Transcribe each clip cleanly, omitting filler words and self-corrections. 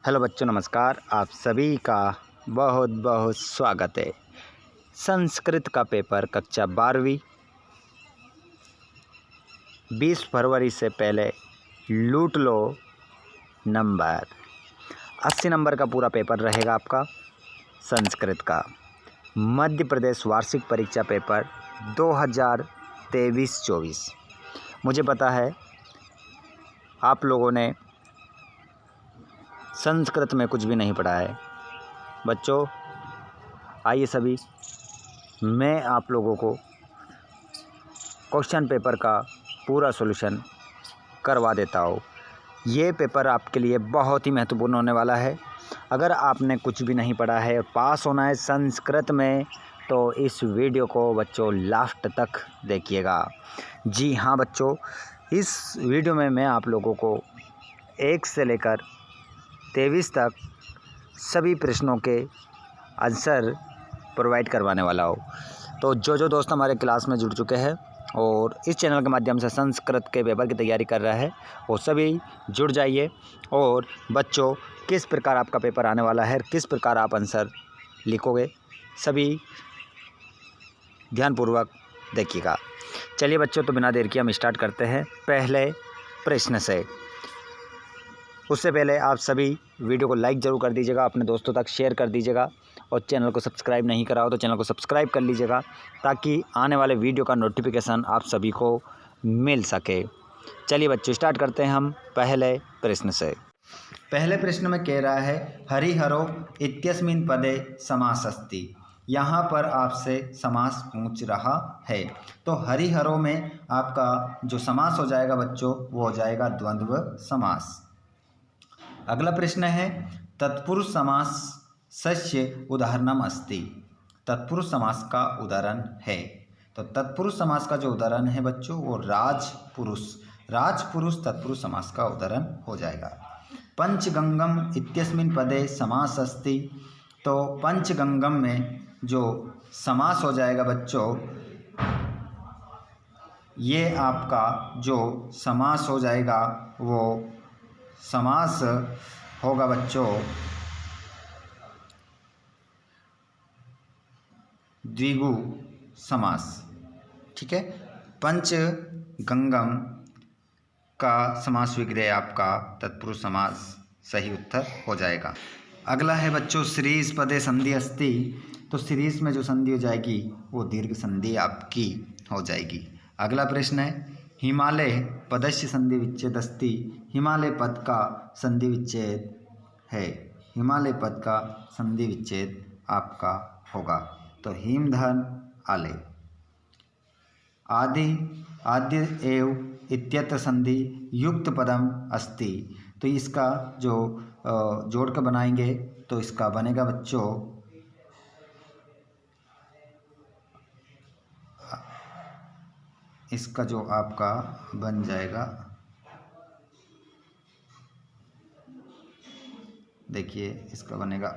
Hello बच्चों, नमस्कार। आप सभी का बहुत बहुत स्वागत है। संस्कृत का पेपर कक्षा 12वीं 20 फरवरी से पहले लूट लो नंबर। 80 नंबर का पूरा पेपर रहेगा आपका संस्कृत का। मध्य प्रदेश वार्षिक परीक्षा पेपर 2023-24। मुझे पता है आप लोगों ने संस्कृत में कुछ भी नहीं पढ़ा है। बच्चों आइए सभी, मैं आप लोगों को क्वेश्चन पेपर का पूरा सॉल्यूशन करवा देता हूँ। ये पेपर आपके लिए बहुत ही महत्वपूर्ण होने वाला है। अगर आपने कुछ भी नहीं पढ़ा है और पास होना है संस्कृत में तो इस वीडियो को बच्चों लास्ट तक देखिएगा। जी हाँ बच्चों, इस वीडियो में मैं आप लोगों को 1 से लेकर 23 तक सभी प्रश्नों के आंसर प्रोवाइड करवाने वाला हूँ। तो जो दोस्त हमारे क्लास में जुड़ चुके हैं और इस चैनल के माध्यम से संस्कृत के पेपर की तैयारी कर रहा है वो सभी जुड़ जाइए। और बच्चों किस प्रकार आपका पेपर आने वाला है, किस प्रकार आप आंसर लिखोगे, सभी ध्यानपूर्वक देखिएगा। चलिए बच्चों, तो बिना देर के हम स्टार्ट करते हैं पहले प्रश्न से। उससे पहले आप सभी वीडियो को लाइक ज़रूर कर दीजिएगा, अपने दोस्तों तक शेयर कर दीजिएगा और चैनल को सब्सक्राइब नहीं करा हो तो चैनल को सब्सक्राइब कर लीजिएगा ताकि आने वाले वीडियो का नोटिफिकेशन आप सभी को मिल सके। चलिए बच्चों, स्टार्ट करते हैं हम पहले प्रश्न से। पहले प्रश्न में कह रहा है हरिहरो इत्यस्मिन् पदे समास अस्ति। यहाँ पर आपसे समास पूछ रहा है। तो हरिहरो में आपका जो समास हो जाएगा बच्चों वो हो जाएगा द्वंद्व समास। अगला प्रश्न है तत्पुरुष समासस्य उदाहरणम अस्ति। तत्पुरुष समास का उदाहरण है। तो तत्पुरुष समास का जो उदाहरण है बच्चों वो राजपुरुष तत्पुरुष समास का उदाहरण हो जाएगा। पंचगंगम इत्यस्मिन् पदे समास अस्ति। तो पंचगंगम में जो समास हो जाएगा बच्चों ये आपका जो समास हो जाएगा वो समास होगा बच्चों द्विगु समास। ठीक है, पंचगंगम का समास विग्रह आपका तत्पुरुष समास सही उत्तर हो जाएगा। अगला है बच्चों श्रीस पदे संधि अस्ति। तो श्रीस में जो संधि हो जाएगी वो दीर्घ संधि आपकी हो जाएगी। अगला प्रश्न है हिमालय पदस्य संधि विच्छेद अस्ति। हिमालय पद का संधि विच्छेद है। हिमालय पद का संधि विच्छेद आपका होगा तो हिमधन आले। आद्य एव इत्यत्र संधि युक्त पदम अस्ति। तो इसका जो जोड़ कर बनाएंगे तो इसका बनेगा बच्चों इसका जो आपका बन जाएगा, देखिए इसका बनेगा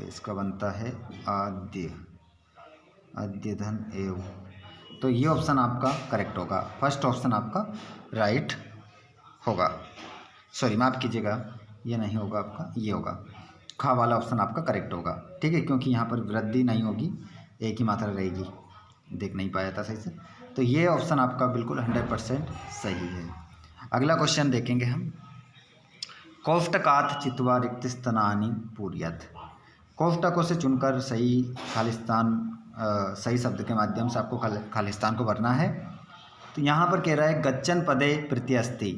इसका बनता है आद्य धन एव। तो ये ऑप्शन आपका करेक्ट होगा। फर्स्ट ऑप्शन आपका राइट होगा। सॉरी माफ़ कीजिएगा, ये नहीं होगा आपका, ये होगा खा वाला ऑप्शन आपका करेक्ट होगा। ठीक है, क्योंकि यहाँ पर वृद्धि नहीं होगी, एक ही मात्रा रहेगी। देख नहीं पाया था सही से। तो ये ऑप्शन आपका बिल्कुल 100% सही है। अगला क्वेश्चन देखेंगे हम। कोष्टकात् चित्वा रिक्तस्थानानि पूरयत्। कोष्टकों से चुनकर सही खालिस्तान सही शब्द के माध्यम से आपको खालिस्तान को भरना है। तो यहाँ पर कह रहा है गच्छन् पदे प्रत्यय अस्ति।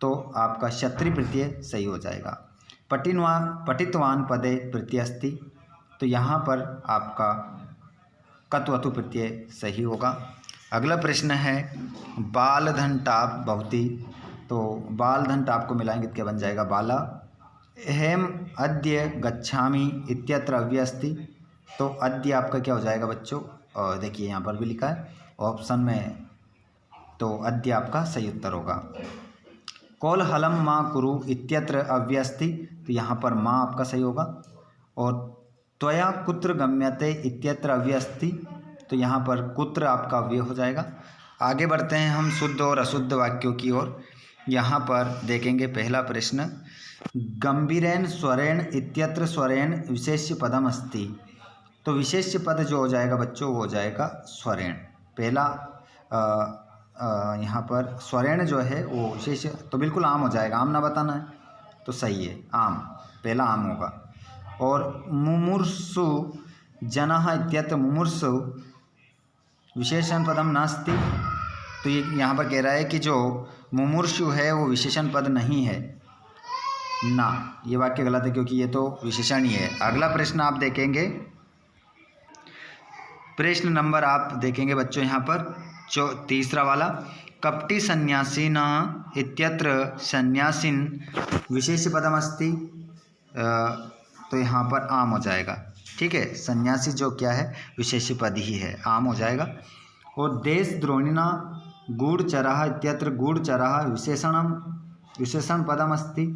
तो आपका क्षत्रिय प्रत्यय सही हो जाएगा। पठितवान पदे प्रत्यय अस्ति। तो यहाँ पर आपका कत्वतु प्रत्यय सही होगा। अगला प्रश्न है बालधन टाप भवति। तो बालधन टाप को मिलाएंगे तो क्या बन जाएगा बाला। हेम अद्य गच्छामि इत्यत्र अव्यय अस्ति। तो अद्य आपका क्या हो जाएगा बच्चों, देखिए यहाँ पर भी लिखा है ऑप्शन में, तो अद्य आपका सही उत्तर होगा। कोलहलम माँ कुरु इत्यत्र अव्यय अस्ति। तो यहाँ पर माँ आपका सही होगा। और त्वया कुत्र गम्यते इत्यत्र अव्यय अस्ति। तो यहाँ पर कुत्र आपका अव्यय हो जाएगा। आगे बढ़ते हैं हम शुद्ध और अशुद्ध वाक्यों की ओर। यहाँ पर देखेंगे पहला प्रश्न, गंभीरेण स्वरेण इत्यत्र स्वरेण विशेष्य पदम अस्ति। तो विशेष्य पद जो हो जाएगा बच्चों वो हो जाएगा स्वरेण। पहला यहाँ पर स्वरेण जो है वो विशेष्य, तो बिल्कुल आम हो जाएगा, आम ना बताना है तो सही है, आम, पहला आम होगा। और मुमुर्षु जनः इत्यत्र मुमुर्षु विशेषण पदम नास्ति। तो ये यहाँ पर कह रहा है कि जो मुमुर्षु है वो विशेषण पद नहीं है ना, ये वाक्य गलत है क्योंकि ये तो विशेषण ही है। अगला प्रश्न आप देखेंगे, प्रश्न नंबर आप देखेंगे बच्चों यहाँ पर तीसरा वाला, कपटी सन्यासीन इत्यत्र सन्यासिन विशेष पदम अस्ति। तो यहाँ पर आम हो जाएगा, ठीक है, सन्यासी जो क्या है विशेष पद ही है, आम हो जाएगा। और देशद्रोणिना गूढ़चरः इत्यत्र गूढ़चरः विशेषण पदम अस्ति।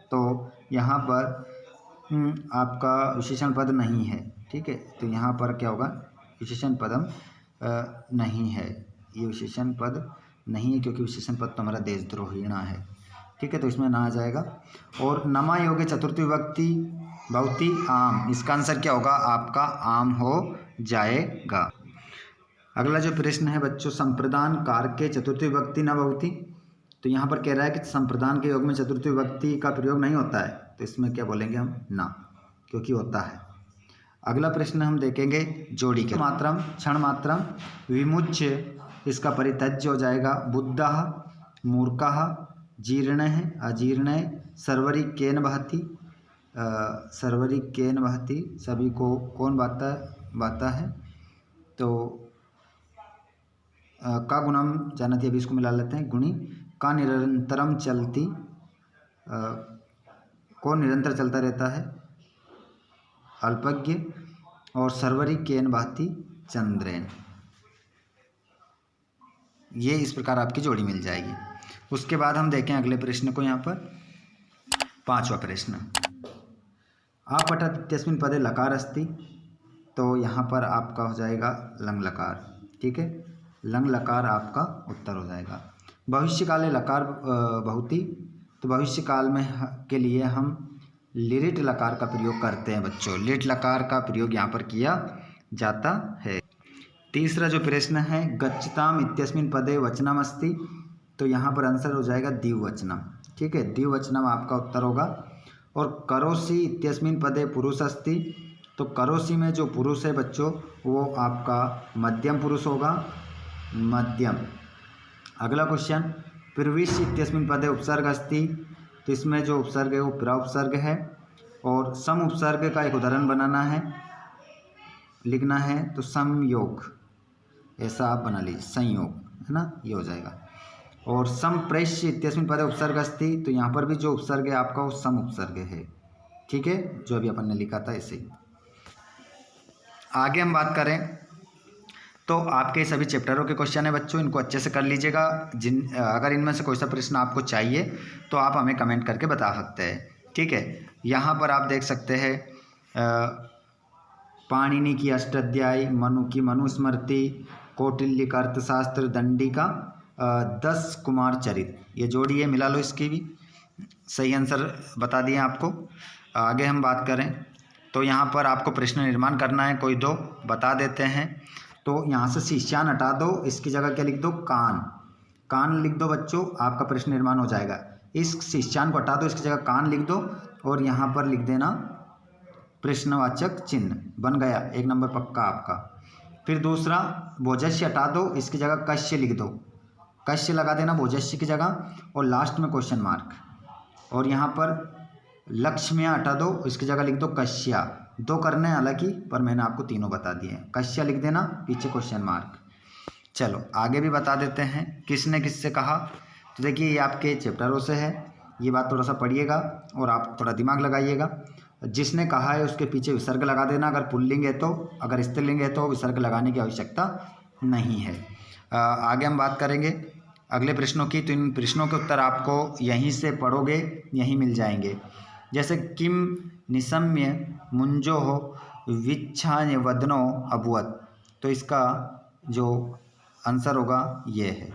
तो यहाँ पर आपका विशेषण पद नहीं है, ठीक है, तो यहाँ पर क्या होगा, विशेषण पदम नहीं है, ये विशेषण पद नहीं है क्योंकि विशेषण पद तो हमारा देशद्रोहिणा है, ठीक है, तो इसमें ना आ जाएगा। और नमा योगे चतुर्थी विभक्ति भवति आम, इसका आंसर क्या होगा आपका आम हो जाएगा। अगला जो प्रश्न है बच्चों, संप्रदान कारक के चतुर्थी विभक्ति न भवति। तो यहाँ पर कह रहा है कि संप्रदान के योग में चतुर्थी विभक्ति का प्रयोग नहीं होता है, तो इसमें क्या बोलेंगे हम, ना, क्योंकि होता है। अगला प्रश्न हम देखेंगे जोड़ी के, मात्रम क्षण मात्रम विमुच्य, इसका परित्यज्य हो जाएगा बुद्धः मूर्खः जीर्णः अजीर्णः सर्वरी केन बहति। सर्वरी केन बहति, सभी को कौन बाता है, तो का गुणम जानती, अभी इसको मिला लेते हैं, गुणी का निरंतरम चलती, कौन निरंतर चलता रहता है, अल्पज्ञ। और सर्वरी केन बहति चंद्रेन, ये इस प्रकार आपकी जोड़ी मिल जाएगी। उसके बाद हम देखें अगले प्रश्न को, यहाँ पर पांचवा प्रश्न, आपठत इत्यस्मिन् पदे लकार अस्ति। तो यहाँ पर आपका हो जाएगा लंग लकार, ठीक है, लंग लकार आपका उत्तर हो जाएगा। भविष्य काले लकार बहुति, तो भविष्य काल में के लिए हम लिरिट लकार का प्रयोग करते हैं बच्चों, लिट लकार का प्रयोग यहाँ पर किया जाता है। तीसरा जो प्रश्न है, गच्छताम इत्यस्मिन् पदे वचनम अस्ति। तो यहाँ पर आंसर हो जाएगा द्विवचनम, ठीक है, द्विवचनम आपका उत्तर होगा। और करोसि इत्यस्मिन् पदे पुरुष अस्ति। तो करोसि में जो पुरुष है बच्चों वो आपका मध्यम पुरुष होगा, मध्यम। अगला क्वेश्चन, प्रविश इत्यस्मिन् पदे उपसर्ग अस्ति। तो इसमें जो उपसर्ग है वो प्रा उपसर्ग है। और सम उपसर्ग का एक उदाहरण बनाना है, लिखना है, तो समयोग, ऐसा आप बना लीजिए, संयोग, है ना, ये हो जाएगा। और संप्रेष्य इत्यस्मिन् पदे उपसर्ग अस्ति। तो यहाँ पर भी जो उपसर्ग है आपका वो सम उपसर्ग है, ठीक है, जो अभी अपन ने लिखा था ऐसे। आगे हम बात करें तो आपके सभी चैप्टरों के क्वेश्चन है बच्चों, इनको अच्छे से कर लीजिएगा। अगर इनमें से कोई सा प्रश्न आपको चाहिए तो आप हमें कमेंट करके बता सकते हैं, ठीक है। यहाँ पर आप देख सकते हैं पाणिनि की अष्टाध्यायी, मनु की मनुस्मृति, कौटिल्य का अर्थशास्त्र, दंडी का 10 कुमार चरित, ये जोड़ी है, मिला लो, इसकी भी सही आंसर बता दिए आपको। आगे हम बात करें तो यहाँ पर आपको प्रश्न निर्माण करना है, कोई दो बता देते हैं। तो यहाँ से शिष्यान हटा दो, इसकी जगह क्या लिख दो, कान, कान लिख दो बच्चों, आपका प्रश्न निर्माण हो जाएगा। इस शिष्यान को हटा दो, इसकी जगह कान लिख दो और यहाँ पर लिख देना प्रश्नवाचक चिन्ह, बन गया, 1 नंबर पक्का आपका। फिर दूसरा, भोजस्य हटा दो, इसकी जगह कश्य लिख दो, कश्य लगा देना भोजस्य की जगह, और लास्ट में क्वेश्चन मार्क। और यहाँ पर लक्ष्मियाँ हटा दो, इसकी जगह लिख दो कश्या, 2 करने हैं हालांकि, पर मैंने आपको तीनों बता दिए, कश्या लिख देना, पीछे क्वेश्चन मार्क। चलो आगे भी बता देते हैं किसने किससे कहा। तो देखिए ये आपके चैप्टरों से है, ये बात थोड़ा सा पढ़िएगा और आप थोड़ा दिमाग लगाइएगा। जिसने कहा है उसके पीछे विसर्ग लगा देना, अगर पुल्लिंग है तो, अगर स्त्रीलिंग है तो विसर्ग लगाने की आवश्यकता नहीं है। आगे हम बात करेंगे अगले प्रश्नों की, तो इन प्रश्नों के उत्तर आपको यहीं से पढ़ोगे, यहीं मिल जाएंगे। जैसे किम निशम्य मुंजो हो विच्छान्य वदनो अभुवत, तो इसका जो आंसर होगा ये है,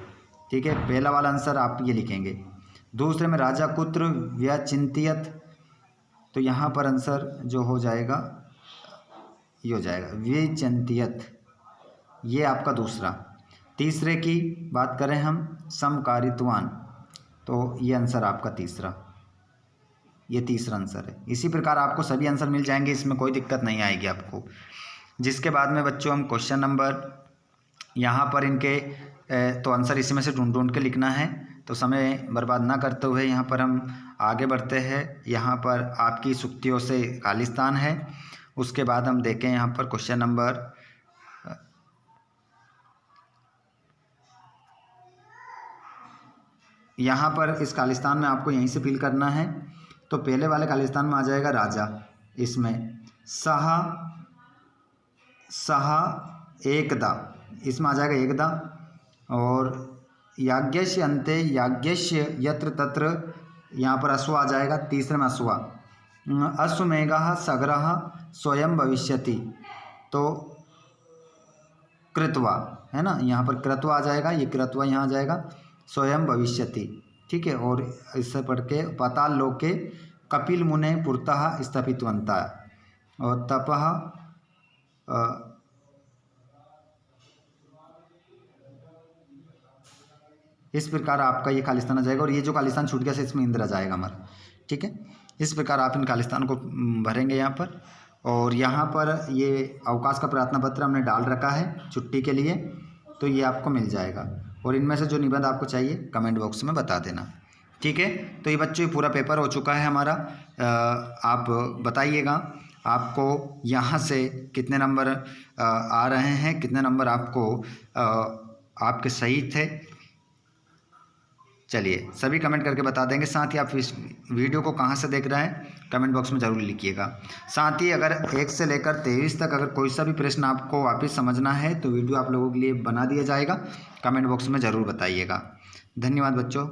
ठीक है, पहला वाला आंसर आप ये लिखेंगे। दूसरे में राजा कुत्र व्यचिंत्यत, तो यहाँ पर आंसर जो हो जाएगा ये हो जाएगा व्यचिंत्यत, ये आपका दूसरा। तीसरे की बात करें हम समकारित्वान, तो ये आंसर आपका तीसरा, ये तीसरा आंसर है। इसी प्रकार आपको सभी आंसर मिल जाएंगे, इसमें कोई दिक्कत नहीं आएगी आपको। जिसके बाद में बच्चों हम क्वेश्चन नंबर यहाँ पर इनके तो आंसर इसी में से ढूंढ के लिखना है, तो समय बर्बाद ना करते हुए यहाँ पर हम आगे बढ़ते हैं। यहाँ पर आपकी सुक्तियों से खालिस्तान है। उसके बाद हम देखें यहाँ पर क्वेश्चन नंबर यहाँ पर इस खालिस्तान में आपको यहीं से फिल करना है। तो पहले वाले खालिस्तान में आ जाएगा राजा, इसमें सहा एकदा, इसमें आ जाएगा एकदा। और याज्ञस्य अंते याज्ञस्य यत्र तत्र, यहाँ पर अश्व आ जाएगा, तीसरे में अश्वा। अश्वमेघः सगरः स्वयं भविष्यति, तो कृत्वा है ना, यहाँ पर कृत्वा आ जाएगा, ये कृत्वा यहाँ आ जाएगा, स्वयं भविष्यति। ठीक है। और इससे पढ़ के पाताल लोके कपिल मुने पुरतः स्थापितवन्तः, और तपः इस प्रकार आपका ये खालिस्तान आ जाएगा। और ये जो खालिस्तान छूट गया इसमें इंद्र आ जाएगा हमारा। ठीक है। इस प्रकार आप इन खालिस्तान को भरेंगे यहाँ पर। और यहाँ पर ये अवकाश का प्रार्थना पत्र हमने डाल रखा है छुट्टी के लिए, तो ये आपको मिल जाएगा। और इनमें से जो निबंध आपको चाहिए कमेंट बॉक्स में बता देना। ठीक है। तो ये बच्चों ये पूरा पेपर हो चुका है हमारा। आप बताइएगा आपको यहाँ से कितने नंबर आ रहे हैं, कितने नंबर आपको आपके सही थे। चलिए सभी कमेंट करके बता देंगे। साथ ही आप इस वीडियो को कहाँ से देख रहे हैं कमेंट बॉक्स में ज़रूर लिखिएगा। साथ ही अगर 1 से लेकर 23 तक अगर कोई सा भी प्रश्न आपको वापस समझना है तो वीडियो आप लोगों के लिए बना दिया जाएगा, कमेंट बॉक्स में ज़रूर बताइएगा। धन्यवाद बच्चों।